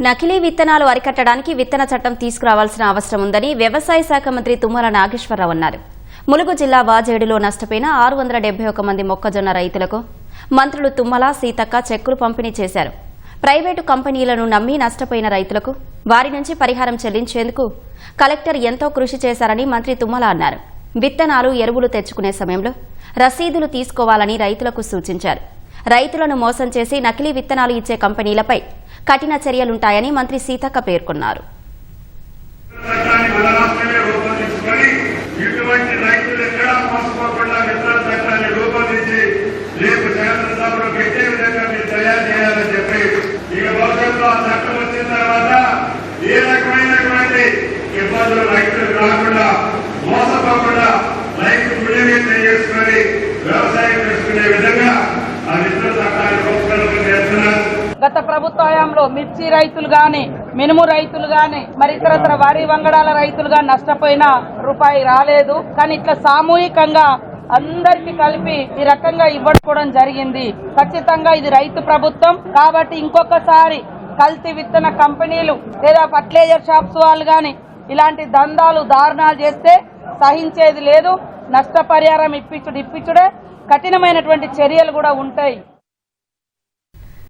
నకిలీ విత్తనాలు అరికట్టడానికి విత్తన చట్టం తీసుకురావాల్సిన అవసరం ఉందని వ్యవసాయ శాఖ మంత్రి తుమ్మల నాగేశ్వరరావు అన్నారు. ములుగు జిల్లా వాజేడులో నష్టపోయిన 671 మంది మొక్కజొన్న రైతులకు మంత్రులు తుమ్మల, సీతక్క చెక్కులు పంపిణీ చేశారు. ప్రైవేటు కంపెనీలను నమ్మి నష్టపోయిన రైతులకు వారి నుంచి పరిహారం చెల్లించేందుకు కలెక్టర్ ఎంతో కృషి చేశారని మంత్రి తుమ్మల అన్నారు. విత్తనాలు, ఎరువులు తెచ్చుకునే సమయంలో రసీదులు తీసుకోవాలని రైతులకు సూచించారు. రైతులను మోసం చేసి నకిలీ విత్తనాలు ఇచ్చే కంపెనీలపై కఠిన చర్యలుంటాయని మంత్రి సీతక్క పేర్కొన్నారు. గత ప్రభుత్వ హయాంలో మిర్చి రైతులు గాని, మినుము రైతులు గాని, మరి ఇతరత్ర వరి వంగడాల రైతులు గాని నష్టపోయిన రూపాయి రాలేదు. కానీ ఇట్లా సామూహికంగా అందరికి కలిపి ఈ రకంగా ఇవ్వడం జరిగింది. ఖచ్చితంగా ఇది రైతు ప్రభుత్వం కాబట్టి ఇంకొకసారి కల్తీ విత్తన కంపెనీలు లేదా ఫర్టిలైజర్ షాప్స్ వాళ్ళు గాని ఇలాంటి దందాలు, దారుణాలు చేస్తే సహించేది లేదు. నష్టపరిహారం ఇప్పించుడే, కఠినమైనటువంటి చర్యలు కూడా ఉంటాయి.